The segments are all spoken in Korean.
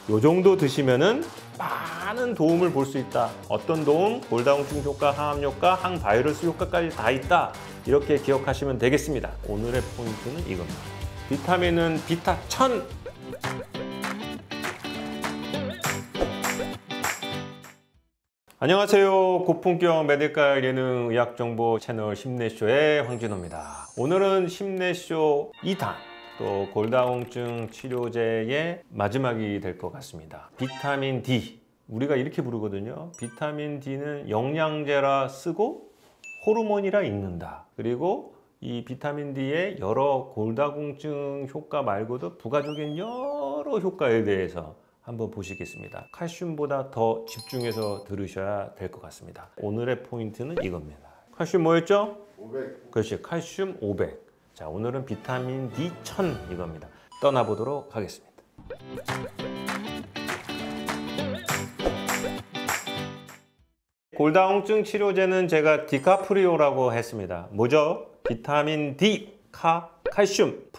요 정도 드시면은 많은 도움을 볼 수 있다. 어떤 도움? 골다공증 효과, 항암 효과, 항바이러스 효과까지 다 있다. 이렇게 기억하시면 되겠습니다. 오늘의 포인트는 이겁니다. 비타민은 비타1000. 안녕하세요. 고품격 메디컬 예능 의학정보 채널 심내쇼의 황진호입니다. 오늘은 심내쇼 2탄, 또 골다공증 치료제의 마지막이 될 것 같습니다. 비타민 D, 우리가 이렇게 부르거든요. 비타민 D는 영양제라 쓰고 호르몬이라 읽는다. 그리고 이 비타민 D의 여러 골다공증 효과 말고도 부가적인 여러 효과에 대해서 한번 보시겠습니다. 칼슘보다 더 집중해서 들으셔야 될 것 같습니다. 오늘의 포인트는 이겁니다. 칼슘 뭐였죠? 500. 그렇지, 칼슘 500. 자, 오늘은 비타민 D1000 이겁니다. 떠나보도록 하겠습니다. 골다공증 치료제는 제가 디카프리오라고 했습니다. 뭐죠? 비타민 D, 칼슘,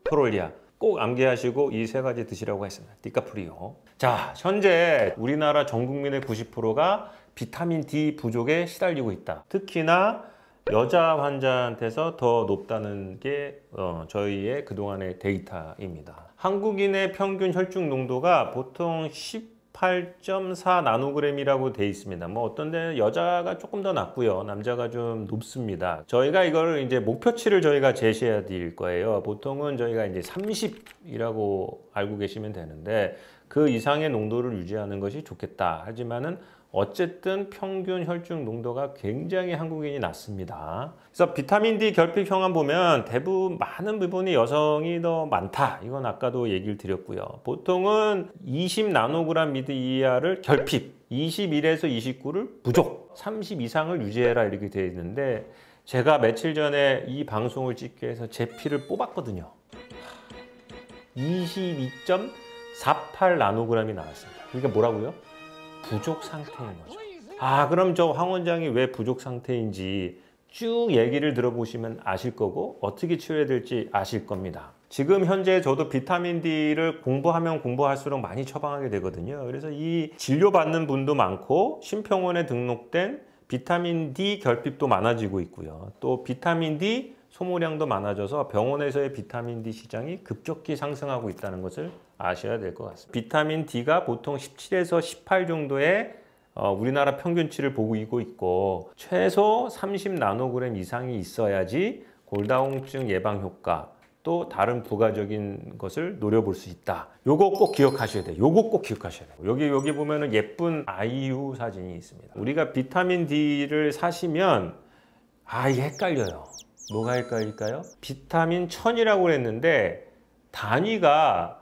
프롤리아. 꼭 암기하시고 이 세 가지 드시라고 했습니다. 디카프리오. 자, 현재 우리나라 전 국민의 90%가 비타민 D 부족에 시달리고 있다. 특히나 여자 환자한테서 더 높다는 게 저희의 그동안의 데이터입니다. 한국인의 평균 혈중 농도가 보통 18.4 나노그램이라고 돼 있습니다. 뭐 어떤 데는 여자가 조금 더 낮고요. 남자가 좀 높습니다. 저희가 이거를 이제 목표치를 저희가 제시해야 될 거예요. 보통은 저희가 이제 30이라고 알고 계시면 되는데 그 이상의 농도를 유지하는 것이 좋겠다. 하지만은 어쨌든 평균 혈중 농도가 굉장히 한국인이 낮습니다. 그래서 비타민 D 결핍 형암 보면 대부분 많은 부분이 여성이 더 많다. 이건 아까도 얘기를 드렸고요. 보통은 20 나노그램 미드 이하를 결핍, 21에서 29를 부족, 30 이상을 유지해라 이렇게 되어 있는데 제가 며칠 전에 이 방송을 찍기 위해서 제 피를 뽑았거든요. 22.48 나노그램이 나왔습니다. 그러니까 뭐라고요? 부족 상태인 거죠. 그럼 저 황 원장이 왜 부족 상태인지 쭉 얘기를 들어보시면 아실 거고 어떻게 치료해야 될지 아실 겁니다. 지금 현재 저도 비타민 D를 공부하면 공부할수록 많이 처방하게 되거든요. 그래서 이 진료받는 분도 많고 심평원에 등록된 비타민 D 결핍도 많아지고 있고요. 또 비타민 D 소모량도 많아져서 병원에서의 비타민 D 시장이 급격히 상승하고 있다는 것을 아셔야 될 것 같습니다. 비타민 D가 보통 17에서 18 정도의 우리나라 평균치를 보이고 있고 최소 30 나노그램 이상이 있어야지 골다공증 예방 효과 또 다른 부가적인 것을 노려볼 수 있다. 요거 꼭 기억하셔야 돼요. 요거 꼭 기억하셔야 돼요. 여기 보면은 예쁜 아이유 사진이 있습니다. 우리가 비타민 D를 사시면 이게 헷갈려요. 뭐가 헷갈릴까요? 비타민 1000이라고 했는데 단위가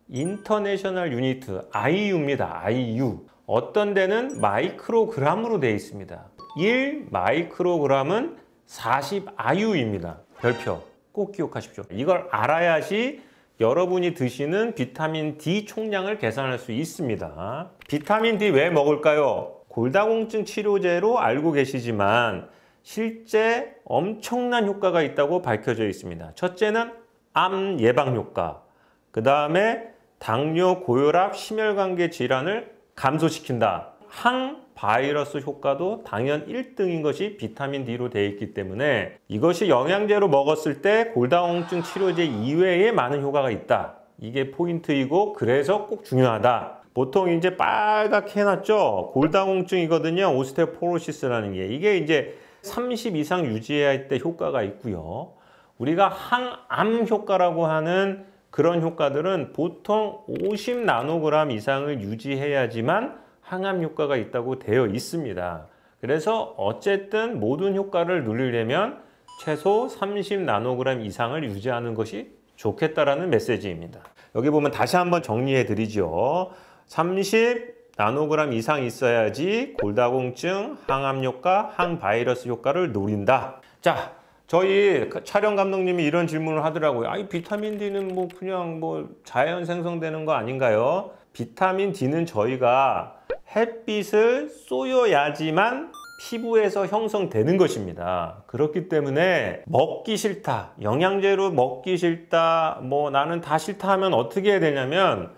인터내셔널 유니트 IU입니다. IU. 어떤 데는 마이크로그램으로 되어 있습니다. 1 마이크로그램은 40 IU입니다. 별표 꼭 기억하십시오. 이걸 알아야지 여러분이 드시는 비타민 D 총량을 계산할 수 있습니다. 비타민 D 왜 먹을까요? 골다공증 치료제로 알고 계시지만 실제 엄청난 효과가 있다고 밝혀져 있습니다. 첫째는 암 예방 효과, 그 다음에 당뇨, 고혈압, 심혈관계 질환을 감소시킨다. 항바이러스 효과도 당연 1등인 것이 비타민 D로 되어 있기 때문에 이것이 영양제로 먹었을 때 골다공증 치료제 이외에 많은 효과가 있다. 이게 포인트이고 그래서 꼭 중요하다. 보통 이제 빨갛게 해놨죠. 골다공증이거든요. 오스테오포로시스라는 게. 이게 이제 30 이상 유지해야 할 때 효과가 있고요. 우리가 항암 효과라고 하는 그런 효과들은 보통 50 나노그램 이상을 유지해야지만 항암 효과가 있다고 되어 있습니다. 그래서 어쨌든 모든 효과를 누리려면 최소 30 나노그램 이상을 유지하는 것이 좋겠다라는 메시지입니다. 여기 보면 다시 한번 정리해 드리죠. 30 나노그램 이상 있어야지 골다공증, 항암 효과, 항바이러스 효과를 노린다. 자, 저희 촬영 감독님이 이런 질문을 하더라고요. 비타민 D는 뭐 그냥 뭐 자연 생성되는 거 아닌가요? 비타민 D는 저희가 햇빛을 쏘여야지만 피부에서 형성되는 것입니다. 그렇기 때문에 먹기 싫다, 영양제로 먹기 싫다, 뭐 나는 다 싫다 하면 어떻게 해야 되냐면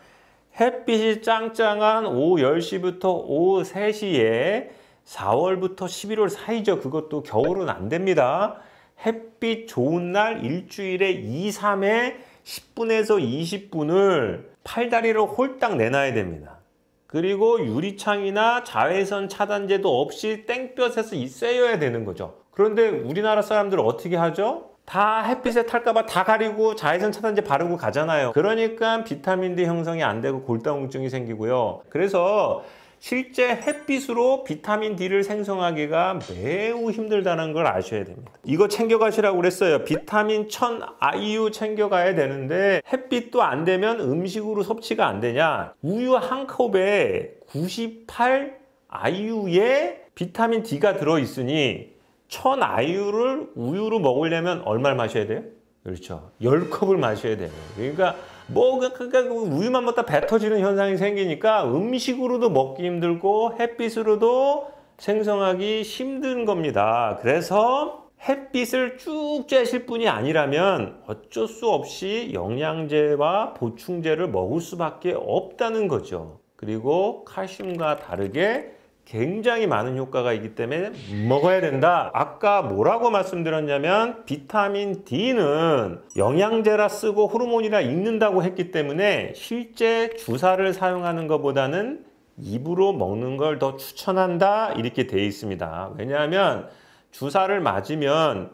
햇빛이 짱짱한 오후 10시부터 오후 3시에 4월부터 11월 사이죠. 그것도 겨울은 안 됩니다. 햇빛 좋은 날 일주일에 2, 3회 10분에서 20분을 팔다리를 홀딱 내놔야 됩니다. 그리고 유리창이나 자외선 차단제도 없이 땡볕에서 있어야 되는 거죠. 그런데 우리나라 사람들은 어떻게 하죠? 다 햇빛에 탈까봐 다 가리고 자외선 차단제 바르고 가잖아요. 그러니까 비타민 D 형성이 안 되고 골다공증이 생기고요. 그래서 실제 햇빛으로 비타민 D를 생성하기가 매우 힘들다는 걸 아셔야 됩니다. 이거 챙겨가시라고 그랬어요. 비타민 1000 IU 챙겨가야 되는데 햇빛도 안 되면 음식으로 섭취가 안 되냐? 우유 한 컵에 98 IU에 비타민 D가 들어있으니 1000 IU를 우유로 먹으려면 얼마를 마셔야 돼요? 그렇죠. 10컵을 마셔야 돼요. 그러니까 우유만 먹다 배 터지는 현상이 생기니까 음식으로도 먹기 힘들고 햇빛으로도 생성하기 힘든 겁니다. 그래서 햇빛을 쭉 쬐실 분이 아니라면 어쩔 수 없이 영양제와 보충제를 먹을 수밖에 없다는 거죠. 그리고 칼슘과 다르게 굉장히 많은 효과가 있기 때문에 먹어야 된다. 아까 뭐라고 말씀드렸냐면 비타민 D는 영양제라 쓰고 호르몬이라 읽는다고 했기 때문에 실제 주사를 사용하는 것보다는 입으로 먹는 걸 더 추천한다 이렇게 되어 있습니다. 왜냐하면 주사를 맞으면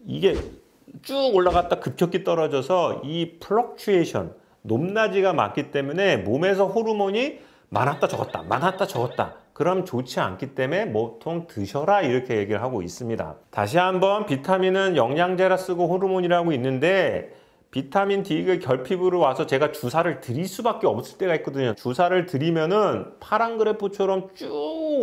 이게 쭉 올라갔다 급격히 떨어져서 이 플럭추에이션 높낮이가 맞기 때문에 몸에서 호르몬이 많았다 적었다 많았다 적었다 그럼 좋지 않기 때문에 보통 드셔라 이렇게 얘기를 하고 있습니다. 다시 한번 비타민은 영양제라 쓰고 호르몬이라고 있는데 비타민 D가 결핍으로 와서 제가 주사를 드릴 수밖에 없을 때가 있거든요. 주사를 드리면은 파란 그래프처럼 쭉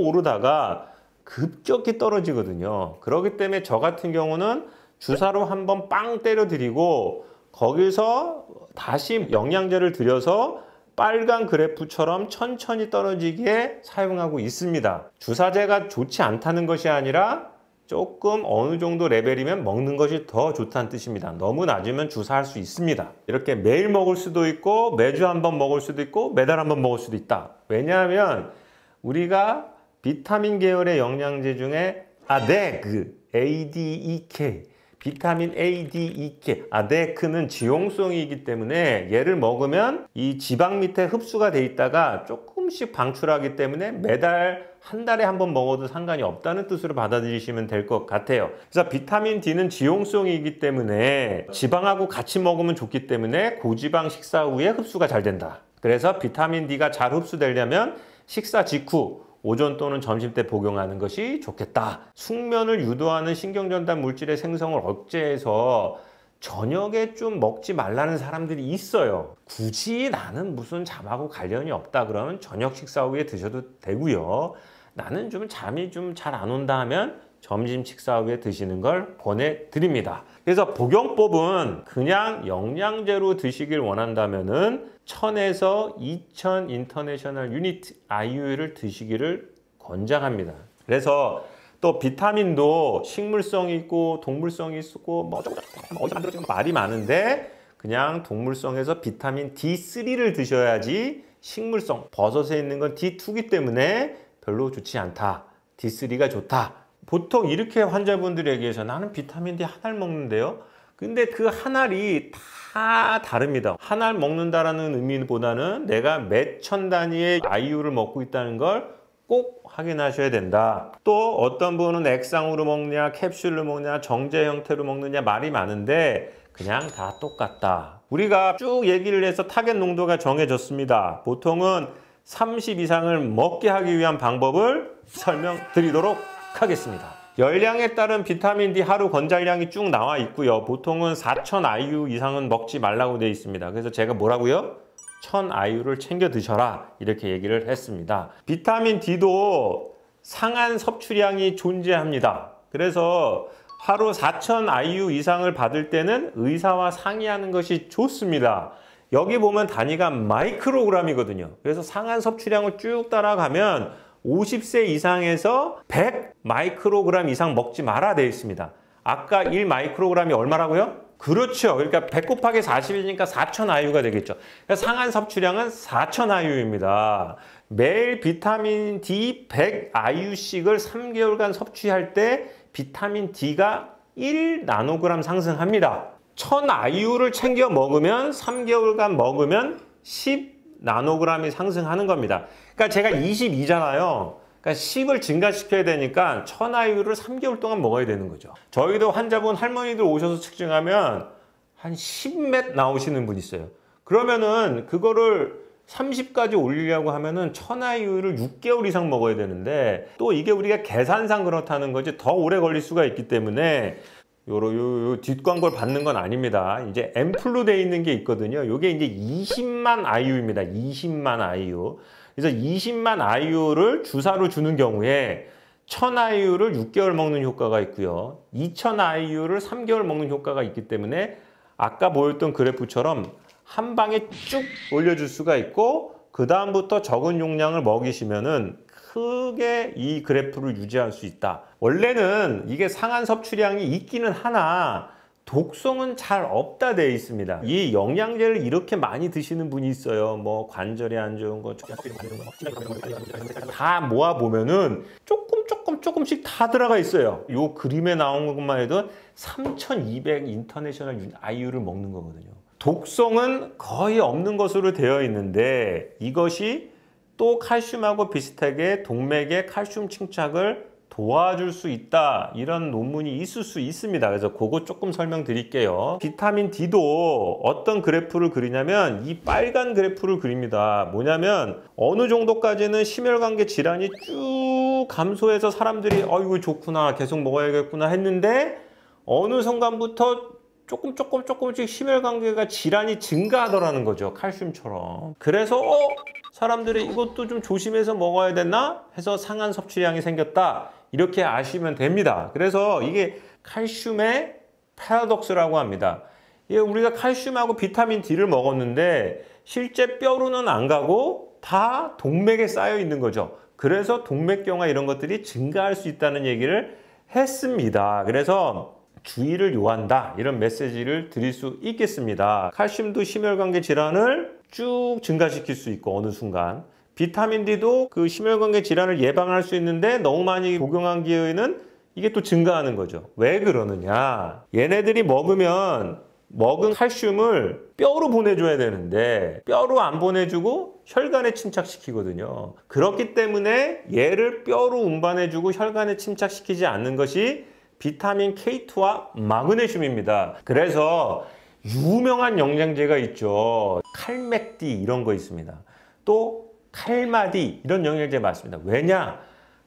오르다가 급격히 떨어지거든요. 그렇기 때문에 저 같은 경우는 주사로 한번 빵 때려 드리고 거기서 다시 영양제를 드려서 빨간 그래프처럼 천천히 떨어지기에 사용하고 있습니다. 주사제가 좋지 않다는 것이 아니라 조금 어느 정도 레벨이면 먹는 것이 더 좋다는 뜻입니다. 너무 낮으면 주사할 수 있습니다. 이렇게 매일 먹을 수도 있고 매주 한번 먹을 수도 있고 매달 한번 먹을 수도 있다. 왜냐하면 우리가 비타민 계열의 영양제 중에 ADEK, ADEK 비타민 A, D, E, K, ADEK는 지용성이기 때문에 얘를 먹으면 이 지방 밑에 흡수가 돼 있다가 조금씩 방출하기 때문에 매달 한 달에 한 번 먹어도 상관이 없다는 뜻으로 받아들이시면 될 것 같아요. 그래서 비타민 D는 지용성이기 때문에 지방하고 같이 먹으면 좋기 때문에 고지방 식사 후에 흡수가 잘 된다. 그래서 비타민 D가 잘 흡수되려면 식사 직후 오전 또는 점심 때 복용하는 것이 좋겠다. 숙면을 유도하는 신경전달 물질의 생성을 억제해서 저녁에 좀 먹지 말라는 사람들이 있어요. 굳이 나는 무슨 잠하고 관련이 없다 그러면 저녁 식사 후에 드셔도 되고요. 나는 좀 잠이 좀 잘 안 온다 하면 점심 식사 후에 드시는 걸 권해드립니다. 그래서 복용법은 그냥 영양제로 드시길 원한다면은 1000에서 2000 인터내셔널 유니트 IU를 드시기를 권장합니다. 그래서 또 비타민도 식물성이 있고 동물성이 있고 뭐 어디서 만들어지는 말이 많은데 그냥 동물성에서 비타민 D3를 드셔야지 식물성 버섯에 있는 건 D2기 때문에 별로 좋지 않다. D3가 좋다. 보통 이렇게 환자분들에게서 나는 비타민 D 한 알 먹는데요. 근데 그 한 알이 다 다릅니다. 한 알 먹는다라는 의미보다는 내가 몇 천 단위의 IU를 먹고 있다는 걸 꼭 확인하셔야 된다. 또 어떤 분은 액상으로 먹냐, 캡슐로 먹냐, 정제 형태로 먹느냐 말이 많은데 그냥 다 똑같다. 우리가 쭉 얘기를 해서 타겟 농도가 정해졌습니다. 보통은 30 이상을 먹게 하기 위한 방법을 설명드리도록 하겠습니다. 열량에 따른 비타민 D 하루 권장량이 쭉 나와 있고요. 보통은 4000 IU 이상은 먹지 말라고 되어 있습니다. 그래서 제가 뭐라고요? 1000 IU를 챙겨 드셔라 이렇게 얘기를 했습니다. 비타민 D도 상한 섭취량이 존재합니다. 그래서 하루 4000 IU 이상을 받을 때는 의사와 상의하는 것이 좋습니다. 여기 보면 단위가 마이크로그램이거든요. 그래서 상한 섭취량을 쭉 따라가면 50세 이상에서 100 마이크로그램 이상 먹지 마라 되어 있습니다. 아까 1 마이크로그램이 얼마라고요? 그렇죠. 그러니까 100 곱하기 40이니까 4000 IU가 되겠죠. 그러니까 상한 섭취량은 4000 IU입니다. 매일 비타민 D 100 IU씩을 3개월간 섭취할 때 비타민 D가 1 나노그램 상승합니다. 1000 IU를 챙겨 먹으면 3개월간 먹으면 10 나노그램이 상승하는 겁니다. 그러니까 제가 22잖아요. 그러니까 10을 증가시켜야 되니까 1000 IU를 3개월 동안 먹어야 되는 거죠. 저희도 환자분 할머니들 오셔서 측정하면 한 10몇 나오시는 분 있어요. 그러면은 그거를 30까지 올리려고 하면은 1000 IU를 6개월 이상 먹어야 되는데 또 이게 우리가 계산상 그렇다는 거지 더 오래 걸릴 수가 있기 때문에 요 뒷광고를 받는 건 아닙니다. 이제 앰플로 돼 있는 게 있거든요. 요게 이제 20만 IU입니다. 20만 IU. 그래서 20만 IU를 주사로 주는 경우에 1000 IU를 6개월 먹는 효과가 있고요. 2000 IU를 3개월 먹는 효과가 있기 때문에 아까 보였던 그래프처럼 한 방에 쭉 올려줄 수가 있고 그 다음부터 적은 용량을 먹이시면은 크게 이 그래프를 유지할 수 있다. 원래는 이게 상한 섭취량이 있기는 하나 독성은 잘 없다 돼 있습니다. 이 영양제를 이렇게 많이 드시는 분이 있어요. 뭐 관절에 안 좋은 거 다 모아 보면은 조금씩 다 들어가 있어요. 요 그림에 나온 것만 해도 3200 인터내셔널 IU를 먹는 거거든요. 독성은 거의 없는 것으로 되어 있는데 이것이 또 칼슘하고 비슷하게 동맥의 칼슘 침착을 도와줄 수 있다. 이런 논문이 있을 수 있습니다. 그래서 그거 조금 설명드릴게요. 비타민 D도 어떤 그래프를 그리냐면 이 빨간 그래프를 그립니다. 뭐냐면 어느 정도까지는 심혈관계 질환이 쭉 감소해서 사람들이 이거 좋구나 계속 먹어야겠구나 했는데 어느 순간부터 조금씩 심혈관계가 질환이 증가하더라는 거죠. 칼슘처럼. 그래서 사람들이 이것도 좀 조심해서 먹어야 되나 해서 상한 섭취량이 생겼다. 이렇게 아시면 됩니다. 그래서 이게 칼슘의 패러독스라고 합니다. 우리가 칼슘하고 비타민 D를 먹었는데 실제 뼈로는 안 가고 다 동맥에 쌓여 있는 거죠. 그래서 동맥경화 이런 것들이 증가할 수 있다는 얘기를 했습니다. 그래서 주의를 요한다 이런 메시지를 드릴 수 있겠습니다. 칼슘도 심혈관계 질환을 쭉 증가시킬 수 있고 어느 순간 비타민 D도 그 심혈관계 질환을 예방할 수 있는데 너무 많이 복용한 기회에는 이게 또 증가하는 거죠. 왜 그러느냐? 얘네들이 먹은 칼슘을 뼈로 보내줘야 되는데 뼈로 안 보내주고 혈관에 침착시키거든요. 그렇기 때문에 얘를 뼈로 운반해주고 혈관에 침착시키지 않는 것이 비타민 K2와 마그네슘입니다. 그래서 유명한 영양제가 있죠. 칼맥디 이런 거 있습니다. 또 칼마디 이런 영양제 맞습니다. 왜냐?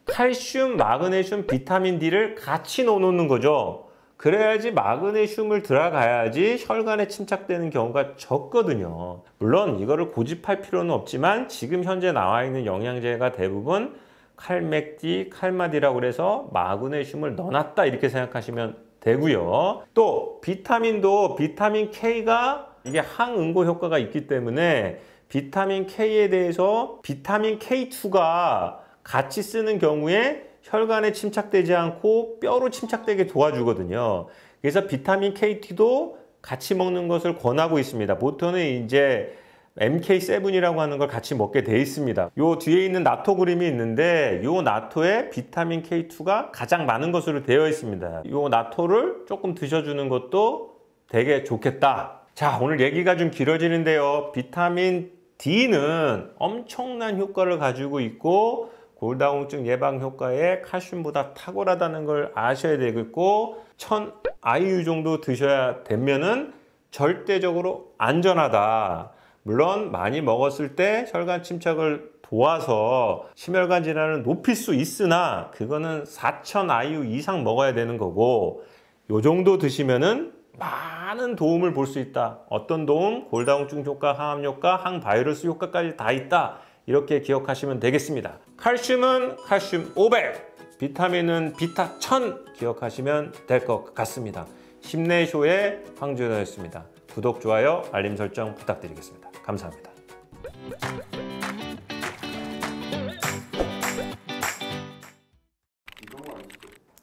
칼슘, 마그네슘, 비타민 D를 같이 넣어놓는 거죠. 그래야지 마그네슘을 들어가야지 혈관에 침착되는 경우가 적거든요. 물론 이거를 고집할 필요는 없지만 지금 현재 나와 있는 영양제가 대부분 칼맥디, 칼마디라고 그래서 마그네슘을 넣어놨다 이렇게 생각하시면 되고요. 또 비타민도 비타민 K가 이게 항응고 효과가 있기 때문에 비타민 K에 대해서 비타민 K2가 같이 쓰는 경우에 혈관에 침착되지 않고 뼈로 침착되게 도와주거든요. 그래서 비타민 K2도 같이 먹는 것을 권하고 있습니다. 보통은 이제 MK7이라고 하는 걸 같이 먹게 돼 있습니다. 요 뒤에 있는 나토 그림이 있는데 요 나토에 비타민 K2가 가장 많은 것으로 되어 있습니다. 요 나토를 조금 드셔주는 것도 되게 좋겠다. 자, 오늘 얘기가 좀 길어지는데요. 비타민 D는 엄청난 효과를 가지고 있고 골다공증 예방 효과에 칼슘보다 탁월하다는 걸 아셔야 되겠고 1000 IU 정도 드셔야 되면은 절대적으로 안전하다. 물론 많이 먹었을 때 혈관 침착을 도와서 심혈관 질환을 높일 수 있으나 그거는 4000 IU 이상 먹어야 되는 거고 요 정도 드시면은 많은 도움을 볼 수 있다. 어떤 도움? 골다공증 효과, 항암 효과, 항바이러스 효과까지 다 있다. 이렇게 기억하시면 되겠습니다. 칼슘은 칼슘 500, 비타민은 비타 1000 기억하시면 될 것 같습니다. 힘내쇼의 황준호였습니다. 구독, 좋아요, 알림 설정 부탁드리겠습니다. 감사합니다.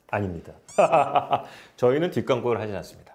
아닙니다. 저희는 뒷광고를 하지 않습니다.